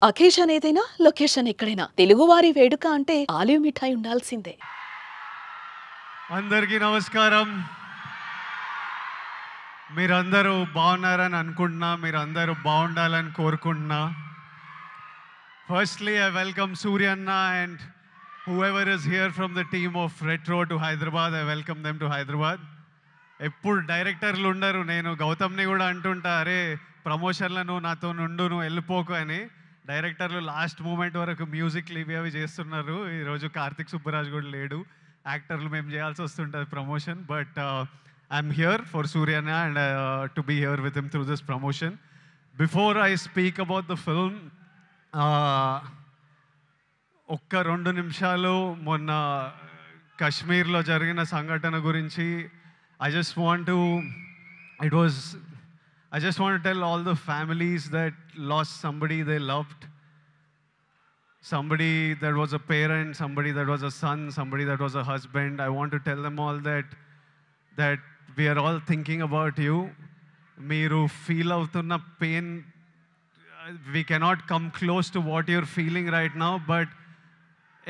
Occasion ఏదైనా location ఎక్కడైనా తెలుగువారి వేడుక అంటే ఆలివ్ మిఠాయి ఉండాల్సిందే. అందరికీ నమస్కారం. మీరందరూ బాగున్నారని అనుకుంటున్నా. మీరందరూ బాగుండాలని కోరుకుంటున్నా. Firstly, I welcome Surya Anna and whoever is here from the team of Retro to Hyderabad. I welcome them to Hyderabad. ఎప్పుడు డైరెక్టర్లు ఉండరు. నేను గౌతమ్ని కూడా అంటుంటా, అరే ప్రమోషన్లో నువ్వు నాతో నుండు, నువ్వు వెళ్ళిపోకు అని. డైరెక్టర్లు లాస్ట్ మూమెంట్ వరకు మ్యూజిక్లు ఇవి అవి చేస్తున్నారు. ఈరోజు కార్తిక్ సుబ్బరాజ్ కూడా లేడు. యాక్టర్లు మేము చేయాల్సి వస్తుంటుంది promotion. But I'm here for సూర్యన and to be here with him through this promotion. Before I speak about the film, ఒక్క 2 నిమిషాలు మొన్న కశ్మీర్లో జరిగిన సంఘటన గురించి I just want to tell all the families that lost somebody they loved, somebody that was a parent, somebody that was a son, somebody that was a husband. I want to tell them all that we are all thinking about you. Meeru feel avutunna pain, we cannot come close to what you're feeling right now, but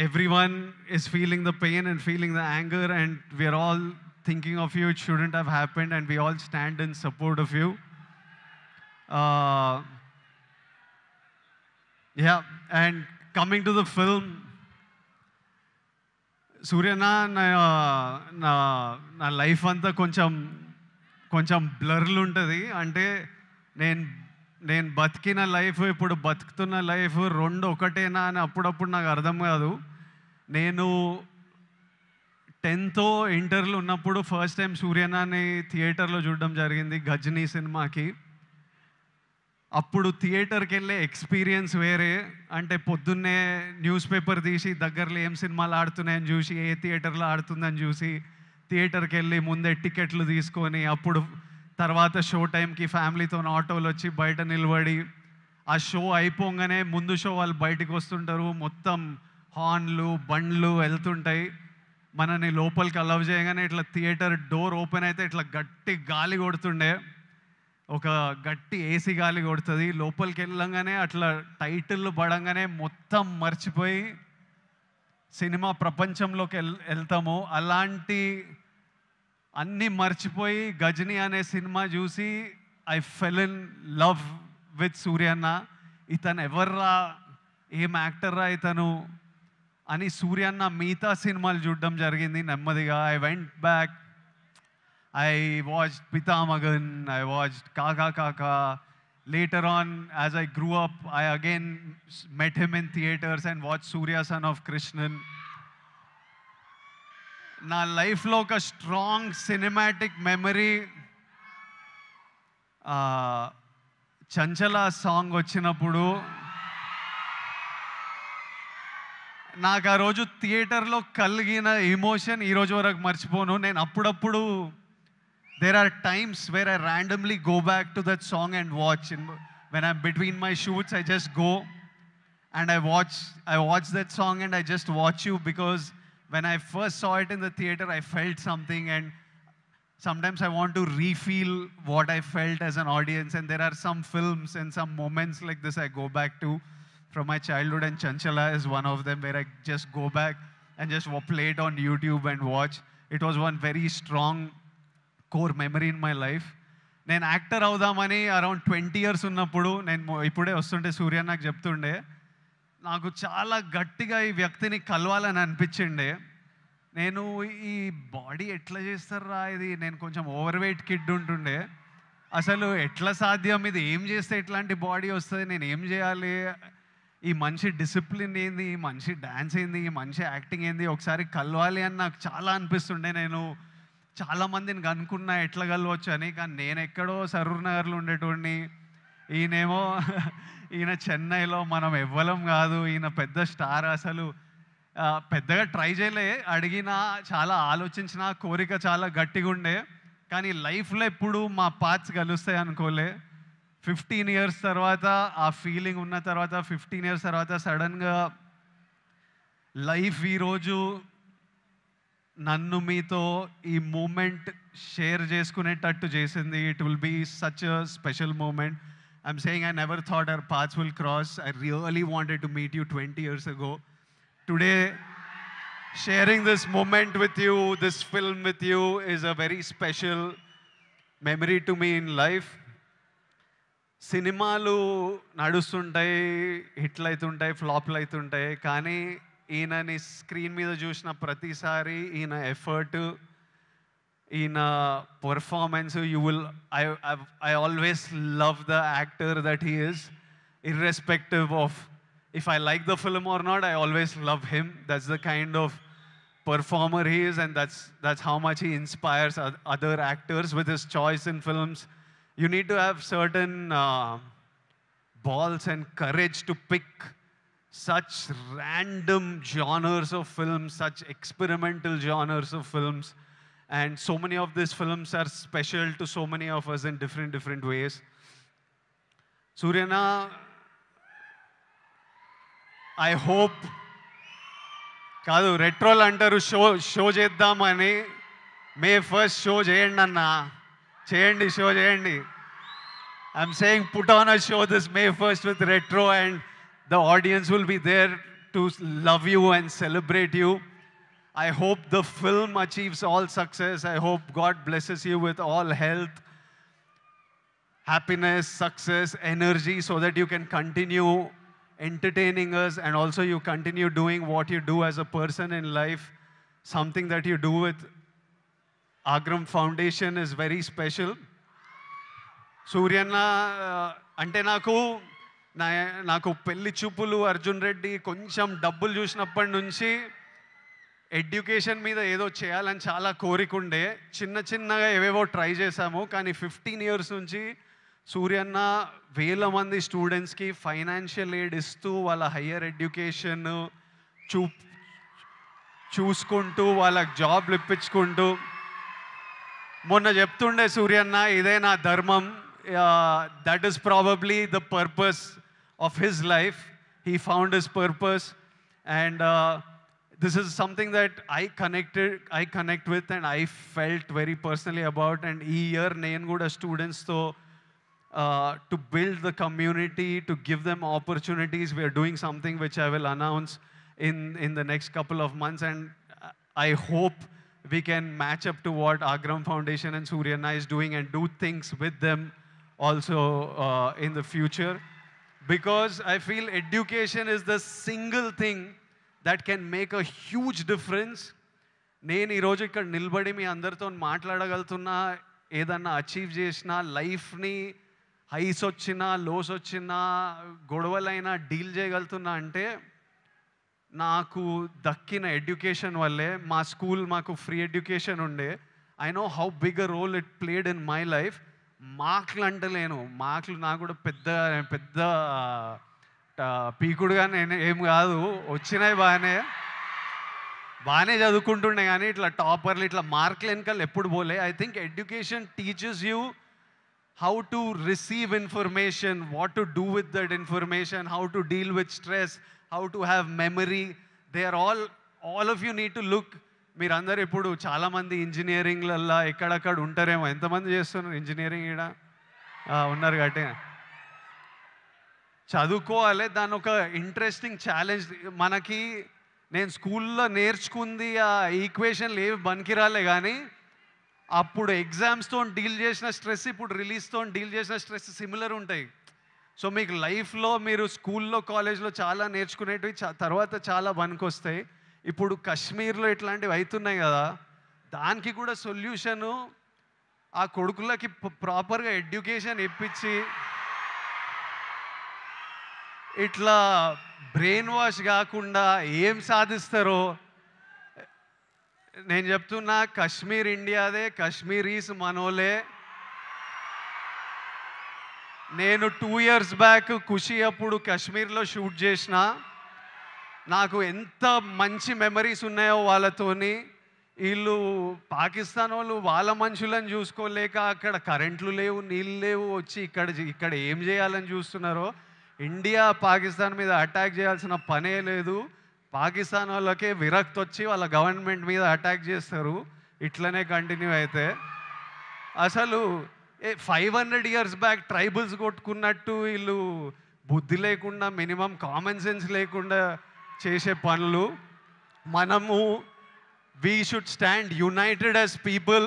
everyone is feeling the pain and feeling the anger, and we are all thinking of you. It shouldn't have happened, and we all stand in support of you. Yeah, and coming to the film, Suryana, నా life అంతా కొంచెం బ్లర్లు ఉంటుంది. అంటే నేను బతికిన life, ఇప్పుడు బతుకుతున్న life రెండు ఒకటేనా అని అప్పుడప్పుడు నాకు అర్థం కాదు. నేను 10th ఇంటర్లో ఉన్నప్పుడు ఫస్ట్ టైం సూర్యనాని థియేటర్లో చూడడం జరిగింది, గజనీ సినిమాకి. అప్పుడు థియేటర్కి వెళ్ళే ఎక్స్పీరియన్స్ వేరే. అంటే పొద్దున్నే న్యూస్ పేపర్ తీసి దగ్గరలో ఏం సినిమాలు ఆడుతున్నాయని చూసి, ఏ థియేటర్లో ఆడుతుందని చూసి థియేటర్కి వెళ్ళి ముందే టికెట్లు తీసుకొని, అప్పుడు తర్వాత షో టైంకి ఫ్యామిలీతో ఆటోలు వచ్చి బయట నిలబడి, ఆ షో అయిపోగానే ముందు షో వాళ్ళు బయటకు వస్తుంటారు, మొత్తం హార్న్లు బండ్లు వెళ్తుంటాయి. మనని లోపలికి అలవ్ చేయగానే ఇట్లా థియేటర్ డోర్ ఓపెన్ అయితే ఇట్లా గట్టి గాలి కొడుతుండే, ఒక గట్టి ఏసీ గాలి కొడుతుంది. లోపలికి వెళ్ళంగానే అట్లా టైటిల్ పడంగానే మొత్తం మర్చిపోయి సినిమా ప్రపంచంలోకి వెళ్తాము. అలాంటి అన్నీ మర్చిపోయి గజనీ అనే సినిమా చూసి I fell in love with సూర్యన్న. ఇతను ఎవర్రా, ఏం యాక్టర్రా ఇతను అని సూర్యన్న మిగతా సినిమాలు చూడడం జరిగింది నెమ్మదిగా. I went back, I watched Pithamagan, I watched Kaakha Kaakha. Later on as I grew up, I again met him in theatres and watch Surya son of Krishnan. నా లైఫ్లో ఒక strong cinematic memory, Chanchala song వచ్చినప్పుడు నాకు ఆ రోజు థియేటర్లో కలిగిన ఎమోషన్ ఈరోజు వరకు మర్చిపోను. నేను అప్పుడప్పుడు there are times where I randomly go back to that song and watch. When I'm between my shoots, I just go and I watch that song and I just watch you, because when I first saw it in the theater, I felt something, and sometimes I want to refeel what I felt as an audience. And there are some films and some moments like this I go back to from my childhood, and Chanchala is one of them, where I just go back and just play it on YouTube and watch. It was one very strong core memory in my life. నేను actor అవుదామని around 20 years ఉన్నప్పుడు, నేను ఇప్పుడే వస్తుంటే సూర్య నాకు చెప్తుండే, నాకు చాలా గట్టిగా ఈ వ్యక్తిని కలవాలని అనిపించిండే. నేను ఈ బాడీ ఎట్లా చేస్తారా ఇది, నేను కొంచెం ఓవర్ వెయిట్ కిడ్ ఉంటుండే, అసలు ఎట్లా సాధ్యం, ఇది ఏం చేస్తే ఇట్లాంటి బాడీ వస్తుంది, నేను ఏం చేయాలి, ఈ మనిషి డిసిప్లిన్ ఏంది, ఈ మనిషి డ్యాన్స్ ఏంది, ఈ మనిషి యాక్టింగ్ ఏంది, ఒకసారి కలవాలి అని నాకు చాలా అనిపిస్తుండే. నేను చాలామందిని కనుక్కున్నా ఎట్లా కలవచ్చు అని, కానీ నేను ఎక్కడో సరూర్ నగర్లో ఉండేటోడిని, ఈయన చెన్నైలో, మనం ఎవ్వలం కాదు, ఈయన పెద్ద స్టార్. అసలు పెద్దగా ట్రై చేయలే, అడిగినా చాలా ఆలోచించిన, కోరిక చాలా గట్టిగా ఉండే, కానీ లైఫ్లో ఎప్పుడు మా పాత్స్ కలుస్తాయి అనుకోలే. 15 years తర్వాత ఆ ఫీలింగ్ ఉన్న తర్వాత, 15 years తర్వాత సడన్గా లైఫ్ ఈరోజు నన్ను మీతో ఈ మూమెంట్ షేర్ చేసుకునేటట్టు చేసింది. It will be such a special moment. I'm saying I never thought our paths will cross. I really wanted to meet you 20 years ago. Today, sharing this moment with you, this film with you, is a very special memory to me in life. సినిమాలు నడుస్తుంటాయి, హిట్లు అవుతుంటాయి, ఫ్లాప్లు అవుతుంటాయి, కానీ ఈయనని screen మీద చూసిన ప్రతిసారి ఈయన ఎఫర్ట్, ఈయన performance, I always love the actor that he is, irrespective of if I like the film or not. I always love him. That's the kind of performer he is, and that's how much he inspires other actors with his choice in films. You need to have certain balls and courage to pick such random genres of films, such experimental genres of films. And so many of these films are special to so many of us in different ways. Suryana, I hope, కాదు రెట్రోల్ అంటారు show చేద్దామని, మే 1st show చేయండి అన్న, చేయండి, show చేయండి. I'm saying put on a show this May 1st with Retro, and the audience will be there to love you and celebrate you. I hope the film achieves all success. I hope God blesses you with all health, happiness, success, energy, so that you can continue entertaining us, and also you continue doing what you do as a person in life. Something that you do with Agram Foundation is very special. సూర్యన్న అంటే నాకు పెళ్లి చూపులు, అర్జున్ రెడ్డి, కొంచెం డబ్బులు చూసినప్పటి నుంచి education మీద ఏదో చేయాలని చాలా కోరికుండే. చిన్నగా ఏవేవో ట్రై చేశాము, కానీ 15 years నుంచి సూర్యన్న వేల మంది స్టూడెంట్స్కి ఫైనాన్షియల్ ఎయిడ్ ఇస్తూ వాళ్ళ హయ్యర్ ఎడ్యుకేషన్ చూసుకుంటూ వాళ్ళకి జాబ్లు ఇప్పించుకుంటూ, మొన్న చెప్తుండే సూర్యన్న, ఇదే నా ధర్మం. That is probably the purpose of his life. He found his purpose, and this is something that I connect with, and I felt very personally about. And ee year nenu kuda students tho to build the community, to give them opportunities, we are doing something which I will announce in the next couple of months, and I hope we can match up to what Agram Foundation and Suryana is doing, and do things with them also in the future, because I feel education is the single thing that can make a huge difference. నేను ఈరోజు ఇక్కడ నిలబడి మీ అందరితో మాట్లాడగలుగుతున్నా, ఏదన్నా achieve చేసినా, లైఫ్ని highs వచ్చినా, lows వచ్చినా, గొడవలైనా డీల్ చేయగలుగుతున్నా అంటే నాకు దక్కిన ఎడ్యుకేషన్ వల్లే. మా స్కూల్ మాకు ఫ్రీ ఎడ్యుకేషన్ ఉండే. I know how big a role it played in my life. మార్కులు అంటలేను, మార్కులు నాకు కూడా పెద్ద పీకుడుగా నేను ఏం కాదు, వచ్చినాయి బాగానే చదువుకుంటుండే, కానీ ఇట్లా టాపర్లు ఇట్లా మార్కులు వెనకాల ఎప్పుడు పోలే. I think education teaches you how to receive information, what to do with that information, how to deal with stress, how to have memory. They are all of you need to look. మీరందరూ ఇప్పుడు చాలామంది ఇంజనీరింగ్లల్లో ఎక్కడక్కడ ఉంటారేమో. ఎంతమంది చేస్తున్నారు engineering? ఇక్కడ ఉన్నారు కాబట్టి చదువుకోవాలి. దాని ఒక ఇంట్రెస్టింగ్ ఛాలెంజ్ మనకి. నేను స్కూల్లో నేర్చుకుంది ఆ ఈక్వేషన్లు ఏవి పనికిరాలే, కానీ అప్పుడు ఎగ్జామ్స్తో డీల్ చేసిన స్ట్రెస్, ఇప్పుడు రిలీజ్తో డీల్ చేసిన స్ట్రెస్ సిమిలర్ ఉంటాయి. సో మీకు లైఫ్లో మీరు స్కూల్లో, కాలేజ్లో చాలా నేర్చుకునేటివి తర్వాత చాలా పనికొస్తాయి. ఇప్పుడు కాశ్మీర్లో ఇట్లాంటివి అవుతున్నాయి కదా, దానికి కూడా సొల్యూషను ఆ కొడుకులకి ప్రాపర్గా ఎడ్యుకేషన్ ఇప్పించి, ఇట్లా బ్రెయిన్ వాష్ కాకుండా ఏం సాధిస్తారో నేను చెప్తున్నా. కాశ్మీర్ ఇండియాదే, కాశ్మీరీస్ మనోలే. నేను 2 years బ్యాక్ ఖుషి అప్పుడు కాశ్మీర్లో షూట్ చేసిన. నాకు ఎంత మంచి మెమరీస్ ఉన్నాయో వాళ్ళతోని. వీళ్ళు పాకిస్తాన్ వాళ్ళు వాళ్ళ మనుషులను చూసుకోలేక అక్కడ కరెంట్లు లేవు, నీళ్ళు లేవు, వచ్చి ఇక్కడ ఏం చేయాలని చూస్తున్నారో. ఇండియా పాకిస్తాన్ మీద అటాక్ చేయాల్సిన పనే లేదు. పాకిస్తాన్ వాళ్ళకే విరక్తి వచ్చి వాళ్ళ గవర్నమెంట్ మీద అటాక్ చేస్తారు. ఇట్లనే కంటిన్యూ అయితే అసలు 500 years బ్యాక్ ట్రైబల్స్ కొట్టుకున్నట్టు వీళ్ళు బుద్ధి లేకుండా మినిమం కామన్ సెన్స్ లేకుండా చేసే పనులు. మనము we should stand United as people,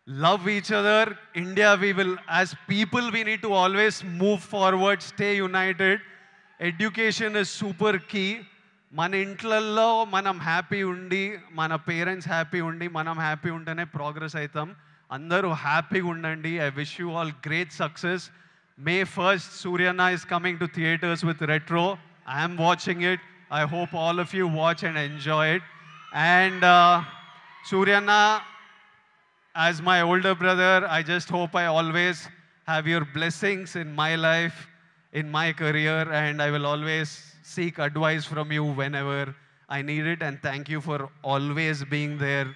love each other. India, we will, as people, we need to always move forward, stay united. Education is super key. మన ఇంట్లల్లో మనం happy ఉండి, మన పేరెంట్స్ హ్యాపీ ఉండి, మనం హ్యాపీ ఉంటేనే ప్రోగ్రెస్ అవుతాం. అందరూ హ్యాపీగా ఉండండి. I wish you all great success. May 1st, Suryana is coming to theaters with Retro. I am watching it. I hope all of you watch and enjoy it. And Suryana, as my older brother, I just hope I always have your blessings in my life, in my career, and I will always seek advice from you whenever I need it. And thank you for always being there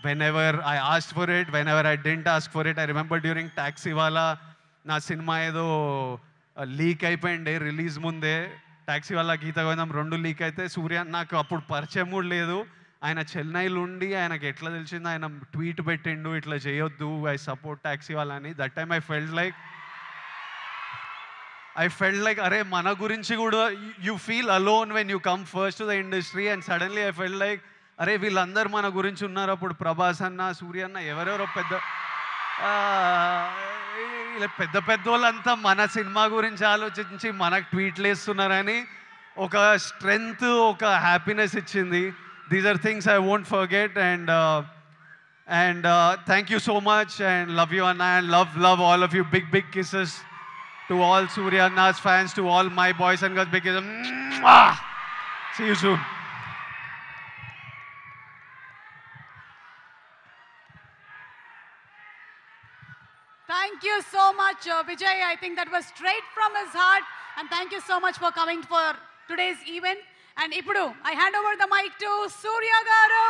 whenever I asked for it, whenever I didn't ask for it. I remember during Taxiwala, నా cinema ఏదో leak అయిపోయింది release ముందే. టాక్సీవాలా గీత గోవిందం 2 leak అయితే సూర్య నాకు అప్పుడు పరిచయం కూడా లేదు. ఆయన చెన్నైలో ఉండి ఆయనకు ఎట్లా తెలిసింది, ఆయన ట్వీట్ పెట్టిండు ఇట్లా చేయొద్దు, ఐ సపోర్ట్ టాక్సీవాలా అని. That time I felt like అరే మన గురించి కూడా you feel alone when you come first to the industry. And suddenly I felt like అరే వీళ్ళందరూ మన గురించి ఉన్నారు. అప్పుడు ప్రభాస్ అన్న, సూర్య అన్న, ఎవరెవరో పెద్ద పెద్దోళ్ళంతా మన సినిమా గురించి ఆలోచించి మనకు ట్వీట్లు వేస్తున్నారని ఒక స్ట్రెంగ్త్, ఒక హ్యాపీనెస్ ఇచ్చింది. These are things I won't forget. And thank you so much and love you అన్న and love all of you. Big kisses to all Surya Anna's fans, to all my boys and girls. Big kisses. See you soon. Thank you so much, Vijay. I think that was straight from his heart. And thank you so much for coming for today's event. And Ipudu, I hand over the mic to Surya Garu.